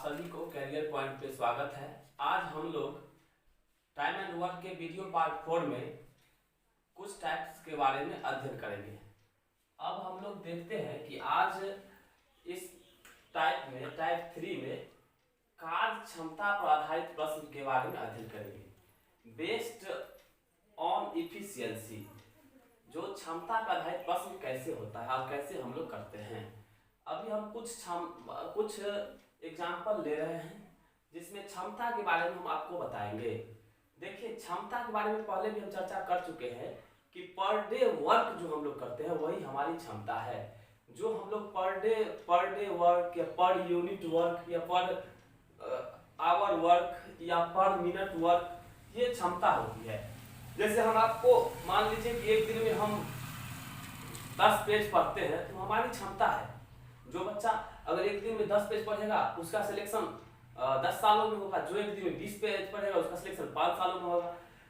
सभी को career point पे स्वागत है। आज हम लोग टाइम एंड वर्क के वीडियो पार्ट 4 में कुछ टाइप्स के बारे में अध्ययन करेंगे। अब हम लोग देखते हैं कि आज इस टाइप 3 में कार्य क्षमता पर आधारित प्रश्न के बारे में अध्ययन करेंगे। बेस्ड ऑन इफिशियंसी, जो क्षमता पर आधारित प्रश्न कैसे होता है और कैसे हम लोग करते हैं। अभी हम कुछ एग्जाम्पल ले रहे हैं जिसमें क्षमता के बारे में हम आपको बताएंगे। देखिए, क्षमता के बारे में पहले भी हम चर्चा कर चुके हैं कि पर डे वर्क जो हम लोग करते हैं वही हमारी क्षमता है। जो हम लोग पर डे वर्क या पर यूनिट वर्क या पर आवर वर्क या पर मिनट वर्क, ये क्षमता होती है। जैसे हम आपको मान लीजिए कि एक दिन में हम 10 पेज पढ़ते हैं तो हमारी क्षमता है। जो बच्चा अगर एक दिन में 10 पेज पढ़ेगा उसका सिलेक्शन 10 सालों में होगा। जो एक दिन में 20 पेज पढ़ेगा उसका सिलेक्शन 5 सालों में होगा।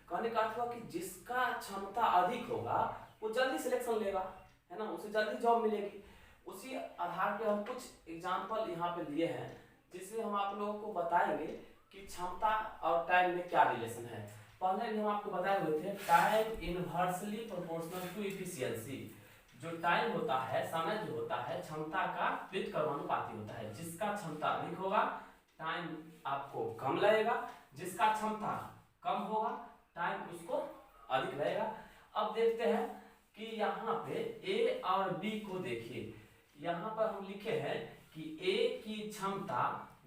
कहने का अर्थ हुआ कि जिसका क्षमता अधिक होगा वो जल्दी सिलेक्शन लेगा, है ना, उसे जल्दी जॉब मिलेगी। उसी आधार पे हम कुछ एग्जाम्पल यहाँ पे लिए हैं जिसमें हम आप लोगों को बताएंगे कि क्षमता और टाइम में क्या रिलेशन है। पहले भी हम आपको बताए हुए थे time inversely proportional to efficiency. जो टाइम होता है, समय जो होता है, क्षमता का व्युत्क्रमानुपाती होता है। जिसका क्षमता अधिक होगा टाइम आपको कम लगेगा, जिसका क्षमता कम होगा टाइम उसको अधिक लगेगा। अब देखते हैं कि यहाँ पे ए और बी को देखिए। यहाँ पर हम लिखे हैं कि ए की क्षमता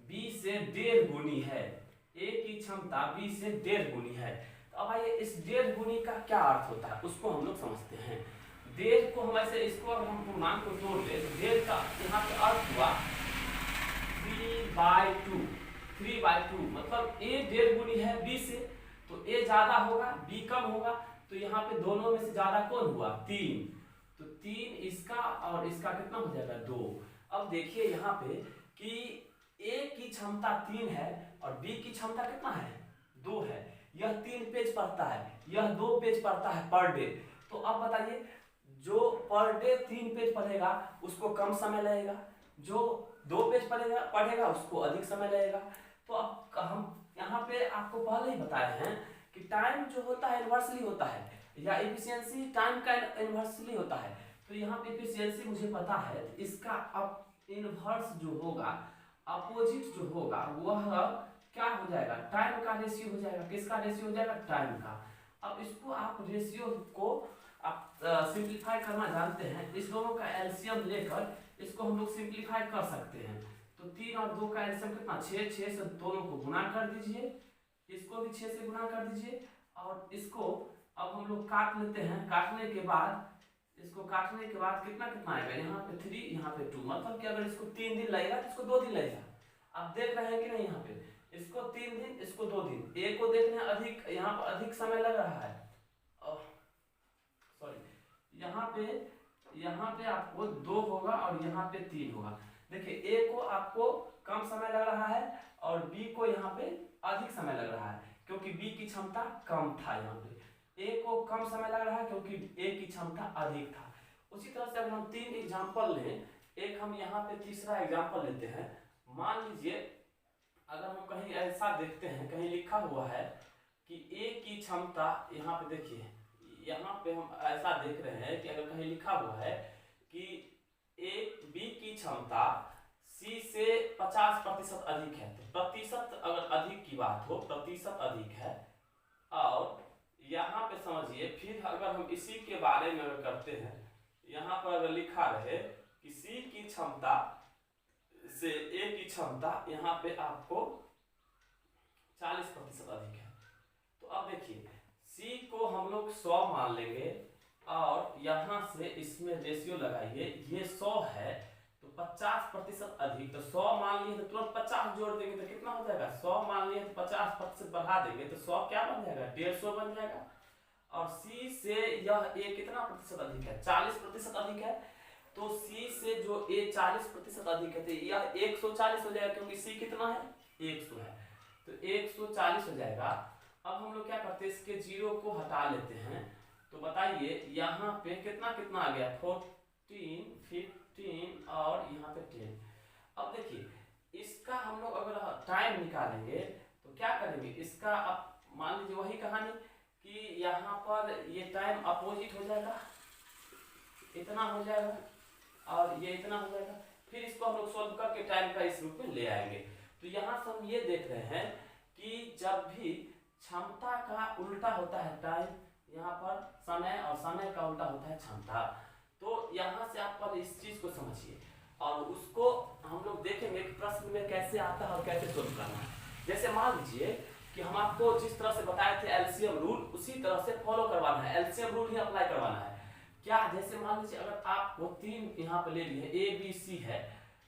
बी से 1.5 गुनी है। ए की क्षमता बी से 1.5 गुनी है। तो अब आइए इस 1.5 गुनी का क्या अर्थ होता है उसको हम लोग समझते हैं। 1.5 को हम ऐसे इसको अगर हम पूर्णांक को जोड़ ले तो 1.5 का यहाँ पे अर्थ हुआ 3/2 मतलब ए 1.5 गुनी है बी से, तो ए ज्यादा होगा बी कम होगा। तो यहाँ पे दोनों में से ज्यादा कौन हुआ? 3। तो 3 इसका और इसका कितना हो जाएगा? 2। अब देखिए यहाँ पे कि ए की क्षमता 3 है और बी की क्षमता कितना है? 2 है। यह 3 पेज पढ़ता है, यह 2 पेज पढ़ता है पर डे। तो अब बताइए, जो पर डे 3 पेज पढ़ेगा उसको कम समय लगेगा, जो 2 पेज पढ़ेगा उसको अधिक समय लगेगा। तो अब हम यहाँ पे आपको पहले ही बताए हैं कि टाइम जो होता है इनवर्सली होता है, या एफिशिएंसी टाइम का इनवर्सली होता है। तो यहाँ पे एफिशिएंसी मुझे पता है, तो इसका अब इनवर्स जो होगा, अपोजिट जो होगा, वह क्या हो जाएगा? टाइम का रेशियो हो जाएगा। किसका रेशियो हो जाएगा? टाइम का। अब इसको आप रेशियो को आप सिंप्लीफाई करना जानते हैं। इस दोनों का एलसीएम लेकर इसको हम लोग सिंप्लीफाई कर सकते हैं। तो 3 और 2 का एलसीएम कितना? 6। 6 से दोनों को गुणा कर दीजिए, इसको भी 6 से गुणा कर दीजिए और इसको अब हम लोग काट लेते हैं। काटने के बाद इसको काटने के बाद कितना कितना आएगा? यहाँ पे 3, यहाँ पे 2। मतलब कि अगर इसको 3 दिन लगेगा तो इसको 2 दिन लगेगा। आप देख रहे हैं कि नहीं? यहाँ पे इसको 3 दिन, इसको 2 दिन। ए को देखने अधिक, यहाँ पर अधिक समय लग रहा है। सॉरी, यहाँ पे आपको 2 होगा और यहाँ पे 3 होगा। देखिए, ए को आपको कम समय लग रहा है और बी को यहाँ पे अधिक समय लग रहा है क्योंकि बी की क्षमता कम था। यहाँ पे ए को कम समय लग रहा है क्योंकि ए की क्षमता अधिक था। उसी तरह से अगर हम 3 एग्जाम्पल लें, एक हम यहाँ पे तीसरा एग्जाम्पल लेते हैं। मान लीजिए अगर हम कहीं ऐसा देखते हैं, कहीं लिखा हुआ है कि ए की क्षमता, यहाँ पे देखिए, यहाँ पे हम ऐसा देख रहे हैं कि अगर कहीं लिखा हुआ है कि ए बी की क्षमता सी से 50% अधिक है। तो प्रतिशत अगर अधिक की बात हो, प्रतिशत अधिक है। और यहाँ पे समझिए, फिर अगर हम इसी के बारे में अगर करते हैं, यहाँ पर अगर लिखा रहे कि सी की क्षमता से ए की क्षमता यहाँ पे आपको 40% अधिक है। तो अब देखिए, सी को हम लोग 100 मान लेंगे और यहाँ से इसमें रेशियो लगाइए, ये 100 है तो 50% अधिक। तो 100 मान लिए तो तुरंत 50 जोड़ देंगे तो कितना हो जाएगा? 100 मान लिए तो 50% बढ़ा देंगे तो 100 क्या बन जाएगा? 150 बन जाएगा। और सी से यह ए कितना प्रतिशत अधिक है? 40% अधिक है। तो सी से जो ए 40% अधिक है तो यह 140 हो जाएगा क्योंकि सी कितना है? 100 है। तो 140 हो जाएगा। अब हम लोग क्या करते हैं, इसके 0 को हटा लेते हैं। तो बताइए यहाँ पे कितना कितना आ गया? 14, 15 और यहाँ पे 10। अब देखिए, इसका हम लोग अगर टाइम निकालेंगे तो क्या करेंगे, इसका अब मान लीजिए वही कहानी कि यहाँ पर ये टाइम अपोजिट हो जाएगा, इतना हो जाएगा और ये इतना हो जाएगा, फिर इसको हम लोग सोल्व करके टाइम का इस रूप में ले आएंगे। तो यहाँ से हम ये देख रहे हैं कि जब भी क्षमता का उल्टा होता है टाइम, यहाँ पर समय, और समय का उल्टा होता है क्षमता। तो यहाँ से आप पहले इस चीज को समझिए और उसको हम लोग देखेंगे कि प्रश्न में कैसे आता है और कैसे सोल्व करना है। जैसे मान लीजिए कि हम आपको जिस तरह से बताए थे एलसीएम रूल, उसी तरह से फॉलो करवाना है, एलसीएम रूल ही अप्लाई करवाना है। क्या, जैसे मान लीजिए अगर आपको 3 यहाँ पे ले लिए ए बी सी है,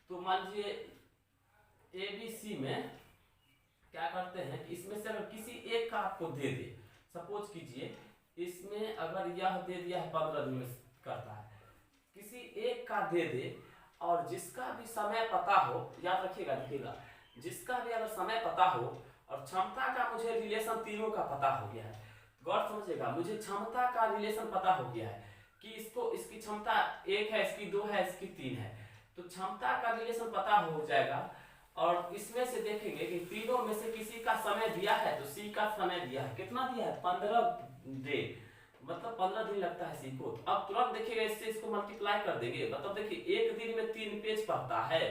तो मान लीजिए ए बी सी में क्या करते हैं कि इसमें से अगर किसी एक का आपको दे दे, सपोज कीजिए इसमें अगर यह दे दिया है 15 दिन में करता है, किसी एक का दे दे और जिसका भी समय पता हो, याद रखिएगा, देखिएगा, जिसका भी अगर समय पता हो और क्षमता का मुझे रिलेशन तीनों का पता हो गया है, गौर समझिएगा, मुझे क्षमता का रिलेशन पता हो गया है कि इसको, इसकी क्षमता 1 है, इसकी 2 है, इसकी 3 है, तो क्षमता का रिलेशन पता हो जाएगा। और इसमें से देखेंगे कि तीनों में से किसी का समय दिया है, तो सी का समय दिया है, कितना दिया है, 15 डे, मतलब 15 दिन लगता है सी को। तो अब तुरंत देखिएगा, इससे इसको मल्टीप्लाई कर देंगे, मतलब देखिए 1 दिन में 3 पेज पढ़ता है,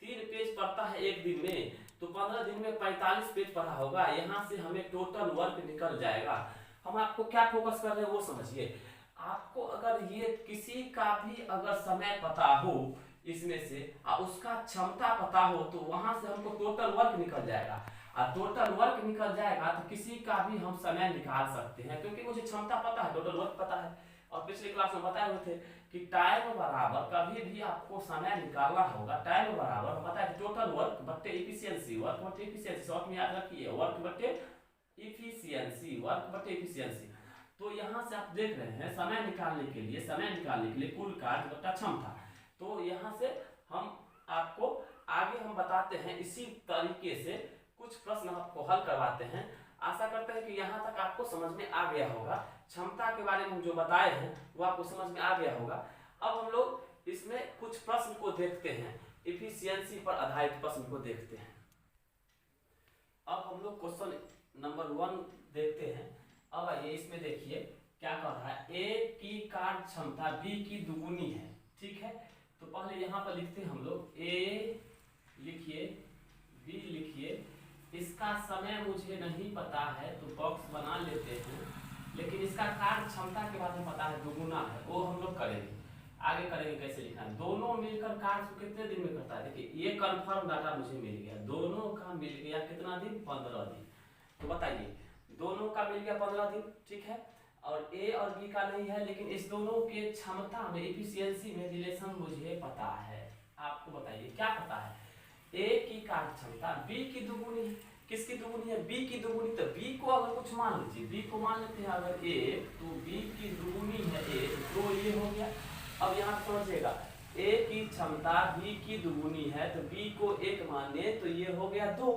3 पेज पढ़ता है 1 दिन में, तो 15 दिन में 45 पेज पढ़ा होगा। यहाँ से हमें टोटल वर्क निकल जाएगा। हम आपको क्या फोकस कर रहे हैं वो समझिए। आपको अगर ये किसी का भी अगर समय पता हो इसमें से और उसका क्षमता पता हो, तो वहां से हमको टोटल वर्क निकल जाएगा, और टोटल वर्क निकल जाएगा तो किसी का भी हम समय निकाल सकते हैं, क्योंकि मुझे क्षमता पता है, टोटल वर्क पता है। और पिछले क्लास में बताए हुए थे कि टाइम बराबर, कभी भी आपको समय निकालना होगा, टाइम बराबर पता है टोटल वर्क बट्टे इफिशियंसी, वर्क बट्टे इफिशियंसी, शॉर्ट में याद रखिए, वर्क बट्टे इफिशियंसी, वर्क बट्टे इफिशियंसी। तो यहाँ से आप देख रहे हैं समय निकालने के लिए, समय निकालने के लिए कुल कार्य बट्टा क्षमता। तो यहाँ से हम आपको आगे हम बताते हैं, इसी तरीके से कुछ प्रश्न आपको हल करवाते हैं। आशा करते हैं कि यहाँ तक आपको समझ में आ गया होगा। क्षमता के बारे में जो बताए हैं वो आपको समझ में आ गया होगा। अब हम लोग इसमें कुछ प्रश्न को देखते हैं, इफिशियंसी पर आधारित प्रश्न को देखते हैं। अब हम लोग क्वेश्चन नंबर 1 देखते हैं। अब आइए इसमें देखिए क्या कर रहा है, ए की कार्य क्षमता बी की दुगुनी है, ठीक है। तो पहले यहाँ पर लिखते हैं हम लोग, ए लिखिए, बी लिखिए, इसका समय मुझे नहीं पता है तो बॉक्स बना लेते हैं, लेकिन इसका कार्य क्षमता के बारे में पता है, दुगुना है, वो हम लोग करेंगे, आगे करेंगे कैसे लिखना है। दोनों मिलकर कार्य को कितने दिन में करता है, देखिए ये कंफर्म डाटा मुझे मिल गया, दोनों का मिल गया कितना दिन, 15 दिन। तो बताइए दोनों का मिल गया 15 दिन, ठीक है। और ए और बी का नहीं है, लेकिन इस दोनों के क्षमता में, इफिशियंसी में रिलेशन मुझे पता है। आपको बताइए क्या पता है, ए की कार्य क्षमता बी की दुगुनी है, किसकी दुगुनी है, बी की दुगुनी। तो बी को अगर कुछ मान लीजिए, बी को मान लेते हैं अगर ए, तो बी की दुगुनी है ए, तो ये हो गया। अब यहाँ समझिएगा, ए की क्षमता बी की दुगुनी है, तो बी को 1 माने तो ये हो गया 2।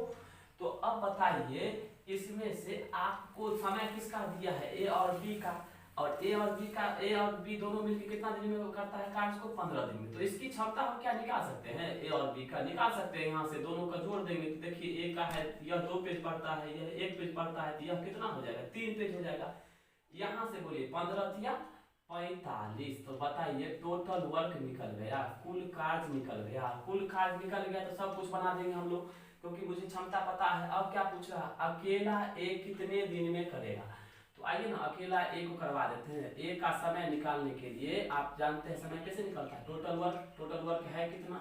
तो अब बताइए इसमें से आपको समय किसका दिया है, ए और बी का, और ए और बी का, ए और बी दोनों मिलकर कितना दिन में करता है कार्य को, 15 दिन में। तो इसकी क्षमता हम क्या निकाल सकते हैं, ए और बी का निकाल सकते हैं। यहाँ से दोनों का जोड़ देंगे तो देखिए ए का है, यह 2 पेज पढ़ता है, यह 1 पेज पढ़ता है, तो यह कितना हो जाएगा, 3 पेज हो जाएगा। यहाँ से बोलिए 15 या 45, तो बताइए टोटल वर्क निकल गया, कुल कार्य निकल गया। कुल कार्य निकल गया तो सब कुछ बना देंगे हम लोग, क्योंकि मुझे क्षमता पता है। अब क्या पूछ रहा है, अकेला ए कितने दिन में करेगा। तो आइए ना अकेला ए को करवा देते हैं। ए का समय निकालने के लिए आप जानते हैं समय कैसे निकलता है, टोटल वर्क, टोटल वर्क है कितना,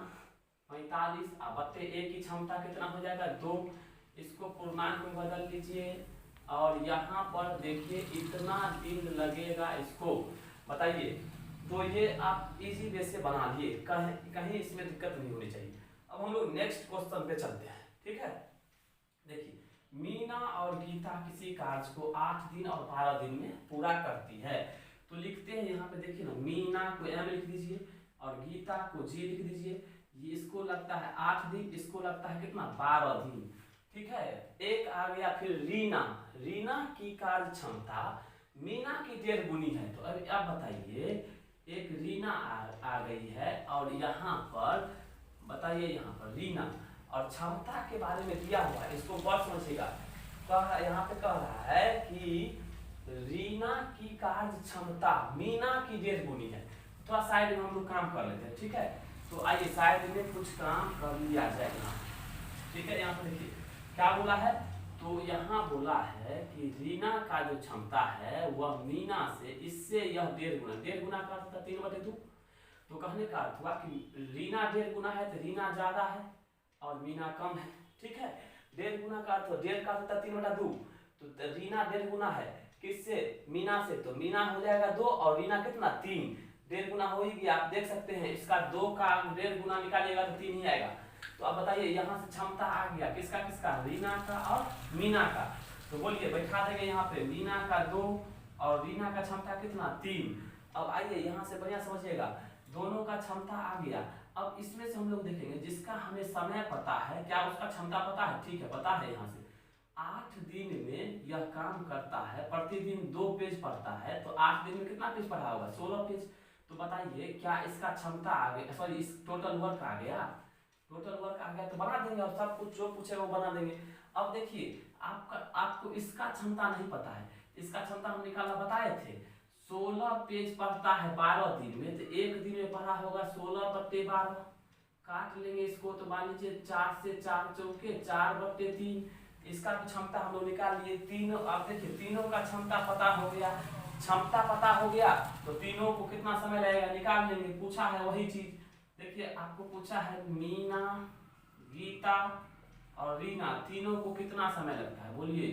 45, अब बत्ते ए की क्षमता कितना हो जाएगा, 2। इसको पूर्णांक में बदल लीजिए और यहाँ पर देखिए इतना दिन लगेगा इसको, बताइए। तो ये आप इजी वे से बना लिए, कहीं इसमें दिक्कत नहीं होनी चाहिए। अब हम लोग नेक्स्ट क्वेश्चन पे चलते हैं, ठीक है। देखिए मीना और गीता किसी कार्य को 8 दिन और 12 दिन में पूरा करती है। तो लिखते हैं यहाँ पे, देखिए ना, मीना को एम लिख दीजिए और गीता को जी लिख दीजिए। ये इसको लगता है 8 दिन, इसको लगता है कितना, 12 दिन, ठीक है। एक आ गया फिर रीना, रीना की कार्य क्षमता मीना की 1.5 गुनी है। तो अब आप बताइए, एक रीना आ गई है और यहाँ पर बताइए, यहाँ पर रीना, और क्षमता के बारे में दिया हुआ है, इसको बहुत समझिएगा। यहाँ पे कह रहा है कि रीना की कार्य क्षमता मीना की 1.5 गुनी है। थोड़ा साइड में हम लोग काम कर लेते हैं, ठीक है। तो आइए साइड में कुछ काम कर लिया जाए यहाँ, ठीक है। यहाँ पर देखिए क्या बोला है, तो यहाँ बोला है कि रीना का जो क्षमता है वह मीना से इससे यह 1.5 गुना, 1.5 गुना का अर्थ 3/2। तो कहने का अर्थ हुआ कि रीना 1.5 गुना है तो रीना ज्यादा है और मीना कम है, ठीक है। 1.5 गुना का अर्थ 1.5 का अर्थ 3/2, तो रीना 1.5 गुना है किससे, मीना से, तो मीना हो जाएगा 2 और रीना कितना 3, 1.5 गुना हो ही गया। आप देख सकते हैं इसका 2 का 1.5 गुना निकालिएगा तो 3 ही आएगा। तो अब बताइए यहाँ से क्षमता आ गया किसका किसका, रीना का और मीना का। तो बोलिए बैठा देंगे यहाँ पे मीना का 2 और रीना का क्षमता कितना 3। अब आइए यहाँ से बढ़िया समझिएगा, दोनों का क्षमता आ गया। अब इसमें से हम लोग देखेंगे जिसका हमें समय पता है, क्या उसका क्षमता पता है, ठीक है पता है। यहाँ से 8 दिन में यह काम करता है, प्रतिदिन 2 पेज पढ़ता है, तो 8 दिन में कितना पेज पढ़ा होगा, 16 पेज। तो बताइए क्या इसका क्षमता आ गया, सॉरी इस टोटल वर्क आ गया, टोटल वर्क आ गया तो बना देंगे और सब कुछ जो पूछे वो बना देंगे। अब देखिए आपको इसका क्षमता नहीं पता है, इसका क्षमता हम निकाला बताए थे, 16 पेज पढ़ता है 12 दिन में, तो एक दिन में पढ़ा होगा 16/12। काट लेंगे इसको तो मान लीजिए 4 से 4 चौके 4/3, इसका भी क्षमता हम लोग निकाल लिए। तीनों आप देखिए तीनों का क्षमता पता हो गया, क्षमता पता हो गया तो तीनों को कितना समय लगेगा निकाल लेंगे। पूछा है वही चीज, देखिए आपको पूछा है मीना, गीता और रीना तीनों को कितना समय लगता है, बोलिए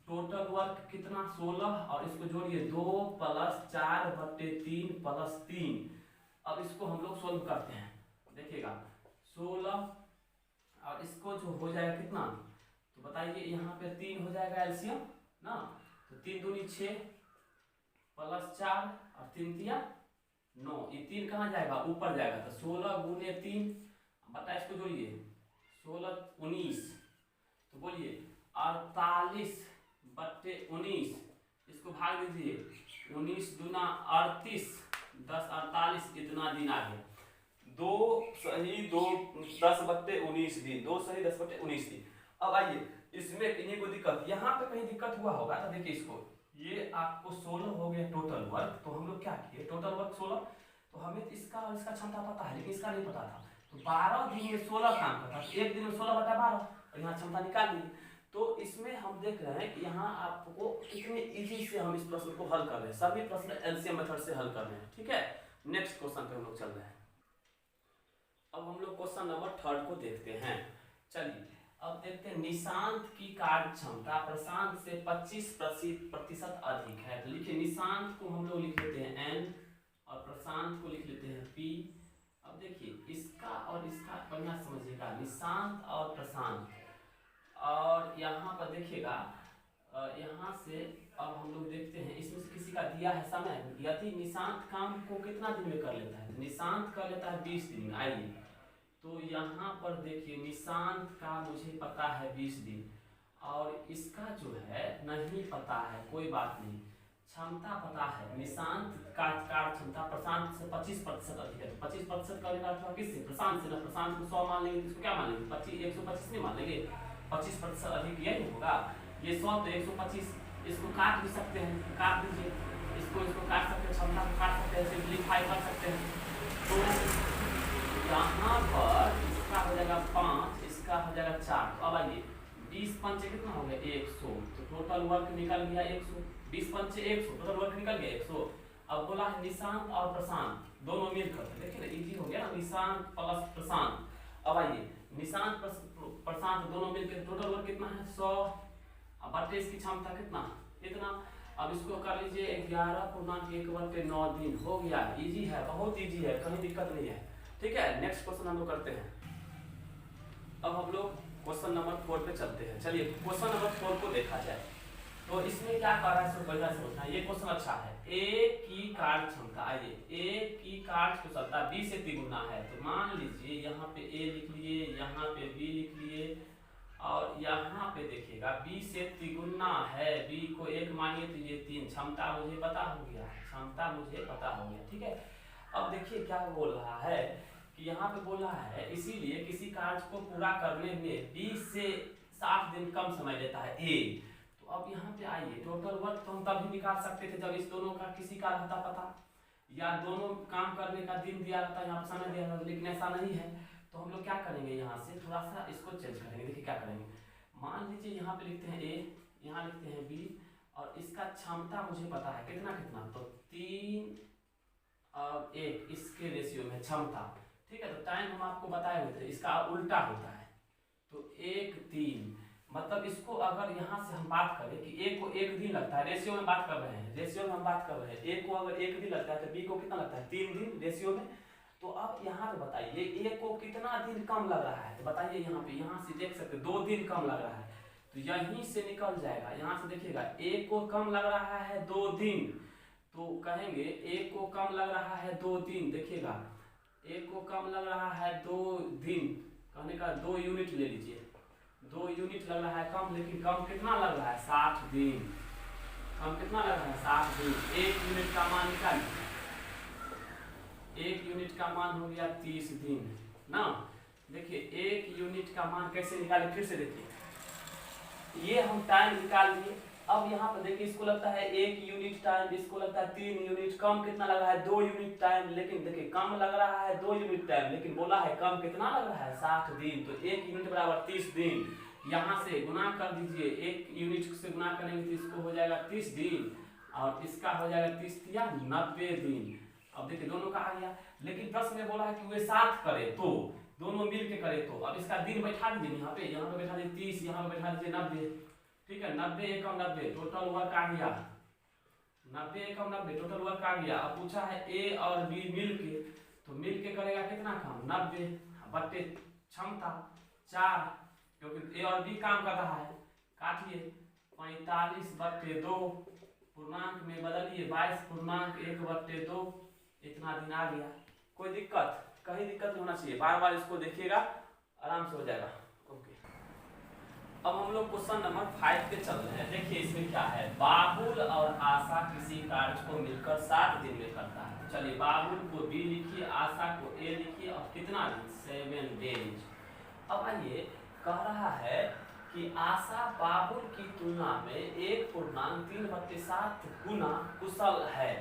टोटल वर्क कितना 16 और इसको जोड़िए 2 + 4/3 + 3। अब इसको हम लोग सोल्व करते हैं, देखिएगा 16 और इसको जो हो जाएगा कितना, तो बताइए यहाँ पे 3 हो जाएगा एलसीएम ना, तो 3 दूनी 6 + 4 और 3 तिया 9, ये 3 कहाँ जाएगा ऊपर जाएगा, तो 16 × 3 बता इसको जोड़िए 16 19, तो बोलिए 48/19, इसको भाग दीजिए 19 दूना 38 10 48, इतना दिन आ गया। 2 सही 2 10/19 दिन, 2 सही 10/19 दिन। अब आइए इसमें इन्हीं को दिक्कत, यहाँ पे कहीं दिक्कत हुआ होगा तो देखिए इसको, ये आपको 16 हो गया टोटल वर्क, तो हम लोग क्या किए टोटल वर्क 16, तो हमें इसका और इसका क्षमता पता है लेकिन इसका नहीं पता था। तो 12 दिन में 16 काम करता है, एक दिन में 16/12 और यहाँ क्षमता निकाल ली। तो इसमें हम देख रहे हैं कि यहाँ आपको कितने इजी से हम इस प्रश्न को हल कर रहे हैं, सभी प्रश्न एलसीएम मेथड से हल कर रहे हैं, ठीक है। नेक्स्ट क्वेश्चन पे हम लोग चल रहे हैं। अब हम लोग क्वेश्चन नंबर 3 को देखते हैं। चलिए अब देखते हैं, निशांत की कार्य क्षमता प्रशांत से 25% अधिक है। तो लिखिए निशांत को हम लोग लिख लेते हैं n और प्रशांत को लिख लेते हैं p। अब देखिए इसका और इसका बढ़िया समझिएगा, निशांत और प्रशांत, और यहाँ पर देखिएगा यहाँ से अब हम लोग देखते हैं इसमें से किसी का दिया है समय, यदि निशांत काम को कितना दिन में कर लेता है, निशांत कर लेता है 20 दिन में। आइए तो यहाँ पर देखिए निशांत का मुझे पता है 20 दिन और इसका जो है नहीं पता है, कोई बात नहीं, क्षमता पता है। निशांत का कार्य क्षमता प्रशांत से 25% अधिक है, 25% का अर्थ किससे, प्रशांत से ना, प्रशांत को 100 मान लेंगे तो इसको क्या मान लेंगे 125 नहीं मान लेंगे, 25% अधिक यही होगा। ये 100 तो 125, इसको काट भी सकते हैं, काट दीजिए, इसको काट सकते हैं, क्षमता को काट सकते हैं, सिंप्लीफाई कर सकते हैं। तो यहाँ पर इसका हो जाएगा 5, इसका हो जाएगा 4। तो अब आइए 20 पंचे कितना हो गया 100, तो टोटल वर्क निकल गया 100, 20 पंचे 100, टोटल वर्क निकल गया 100। अब बोला है निशांत और प्रशांत दोनों मिलकर, देखिए ना इजी हो गया ना, निशांत प्लस प्रशांत। अब आइए निशांत प्रशांत दोनों मिलकर टोटल वर्क कितना है 100, अब बटे इसकी क्षमता कितना इतना। अब इसको कर लीजिए 11×1/9 दिन हो गया, इजी है, बहुत इजी है, कहीं दिक्कत नहीं है, ठीक है। नेक्स्ट क्वेश्चन हम लोग करते हैं। अब हम लोग क्वेश्चन नंबर 4 पे चलते हैं। चलिए क्वेश्चन नंबर 4 को देखा जाए, तो इसमें क्या कर रहा है इसको बढ़िया समझना है। ये क्वेश्चन अच्छा है, ए की कार्य क्षमता, आइए ए की कार्य कुशलता 20 से तिगुना है। तो मान लीजिए यहाँ पे ए लिख लिए, यहाँ पे बी लिख लिए और यहाँ पे देखिएगा बी से तिगुना है, बी को 1 मानिए तो ये 3, क्षमता मुझे पता हो गया, क्षमता मुझे पता हो गया, ठीक है। अब देखिए क्या बोल रहा है कि यहाँ पे बोला है इसीलिए किसी कार्य को पूरा करने में 20 से 60 दिन कम समय लेता है ए। तो अब यहाँ पे आइए, टोटल वर्क तो हम तभी निकाल सकते थे जब इस दोनों का किसी का रहता पता, या दोनों काम करने का दिन दिया रहता, यहाँ पे समय दिया रहता, लेकिन ऐसा नहीं है। तो हम लोग क्या करेंगे, यहाँ से थोड़ा सा इसको चेंज करेंगे। देखिए क्या करेंगे, मान लीजिए यहाँ पे लिखते हैं ए, यहाँ लिखते हैं बी, और इसका क्षमता मुझे पता है कितना कितना, तो 3 और 1 इसके रेशियो में क्षमता, ठीक है। तो टाइम हम आपको बताए हुए थे, इसका उल्टा होता है, तो 1 3, मतलब इसको अगर यहाँ से हम बात करें कि ए को 1 दिन लगता है, रेशियो में बात कर रहे हैं, रेशियो में हम बात कर रहे हैं, ए को अगर 1 दिन लगता है तो बी को कितना लगता है 3 दिन रेशियो में। तो अब यहाँ पे बताइए ए को कितना दिन कम लग रहा है, तो बताइए यहाँ पे, यहाँ से देख सकते 2 दिन कम लग रहा है, तो यहीं से निकल जाएगा। यहाँ से देखिएगा ए को कम लग रहा है 2 दिन, तो कहेंगे ए को कम लग रहा है 2 दिन, देखिएगा ए को कम लग रहा है 2 दिन, कहने का 2 यूनिट ले लीजिए, 2 यूनिट लग रहा है कम, लेकिन कम कितना लग रहा है 60 दिन, कम कितना लग रहा है 60 दिन। 1 यूनिट का मान निकालिए, 1 यूनिट का मान हो गया 30 दिन ना। देखिए 1 यूनिट का मान कैसे निकाले, फिर से देखिए, ये हम टाइम निकाल लिए। अब यहाँ पर देखिए इसको लगता है 1 यूनिट टाइम, इसको लगता है 3 यूनिट, कम कितना लग रहा है 2 यूनिट टाइम, लेकिन देखिए कम लग रहा है 2 यूनिट टाइम, लेकिन बोला है कम कितना लग रहा है 60 दिन, तो 1 यूनिट बराबर 30 दिन। यहाँ से गुना कर दीजिए, 1 यूनिट से गुना करेंगे तो इसको हो जाएगा 30 दिन, और इसका हो जाएगा 30 या 90 दिन। अब देखिए दोनों का आ गया, लेकिन प्रश्न में बोला है कि वे साथ करे, तो दोनों मिल के करे, तो अब इसका दिन बैठा दीजिए, यहाँ पे बैठा दीजिए 30, यहाँ पे बैठा दीजिए 90, ठीक है। 90 एकम 90, टोटल वर्क आ गया 90 एकम 90, टोटल वर्क आ गया। अब पूछा है ए और बी मिल के, तो मिल के करेगा कितना काम 90 बट्टे क्षमता 4, क्योंकि ए और बी काम कर रहा है, काटिए 45 बट्टे 2, पूर्णांक में बदलिए 22.1/2, इतना दिन आ गया। कोई दिक्कत, कहीं दिक्कत नहीं होना चाहिए, बार बार इसको देखिएगा, आराम से हो जाएगा। ओके, अब हम लोग क्वेश्चन नंबर 5 पे चल रहे हैं। देखिए इसमें क्या है, बाबुल और आशा किसी कार्य को मिलकर 7 दिन में करता है। चलिए बाबुल को बी लिखिए, आशा को ए लिखिए, और कितना दिन 7 डेज। अब आइए, कह रहा है कि आशा बाबुल की तुलना में 1.3/7 गुना कुशल है,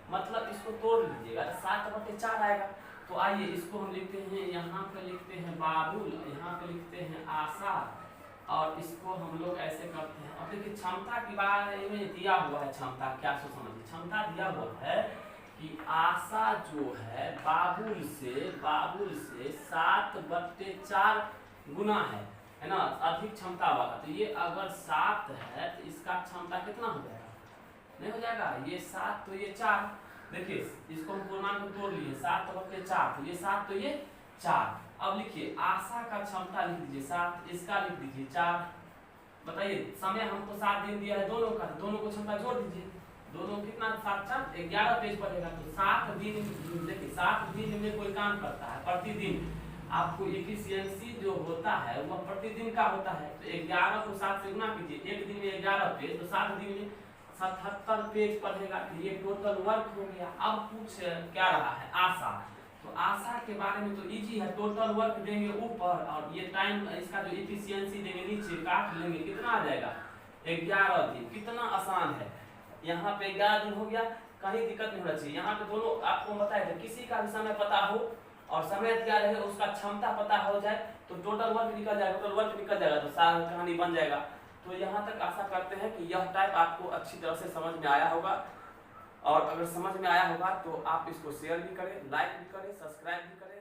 मतलब इसको तोड़ लीजिएगा 7/4 आएगा। तो आइए इसको हम लिखते हैं, यहाँ पे लिखते हैं बाबुल, यहाँ पे लिखते हैं आशा, और इसको हम लोग ऐसे करते हैं। अब देखिए क्षमता के बारे में दिया हुआ है, क्षमता क्या सो समझिए, क्षमता दिया हुआ है कि आशा जो है बाबुल से 7/4 गुना है ना, अधिक क्षमता वाला। तो ये अगर 7 है तो इसका क्षमता कितना हो जाएगा, नहीं हो जाएगा, ये 7 तो ये 4, देखिए इसको हम पूर्णांक में तोड़ लिए 7/4, तो ये 7 तो ये 4। अब लिखिए आशा का क्षमता लिख दीजिए 7, इसका लिख दीजिए 4। बताइए समय हमको 7 दिन दिया है दोनों का, दोनों को क्षमता जोड़ दीजिए, दोनों कितना 7 11 पेज पड़ेगा। तो 7 दिन, देखिए 7 दिन में कोई काम करता है, प्रतिदिन आपको एफिशिएंसी जो होता है वह प्रतिदिन का होता है। तो 11 को 7 से गुना कीजिए, एक दिन में 11 पेज, तो 7 दिन में 77 पेज पढ़ेगा, ये टोटल वर्क हो गया। अब पूछ क्या रहा है आशा, तो आशा के बारे में तो इजी है, टोटल वर्क देंगे ऊपर, और ये टाइम इसका जो एफिशिएंसी देंगे नीचे, काट लेंगे, कितना आ जाएगा 11 दिन, कितना आसान है। यहाँ पे 11 दिन हो गया, कहीं दिक्कत नहीं होना चाहिए। यहाँ पे दोनों आपको बताया था, किसी का भी समय पता हो और समय दिया रहे, उसका क्षमता पता हो जाए तो टोटल वर्क निकल जाएगा, टोटल वर्क निकल जाएगा तो सारा कहानी बन जाएगा। तो यहाँ तक आशा करते हैं कि यह टाइप आपको अच्छी तरह से समझ में आया होगा, और अगर समझ में आया होगा तो आप इसको शेयर भी करें, लाइक भी करें, सब्सक्राइब भी करें।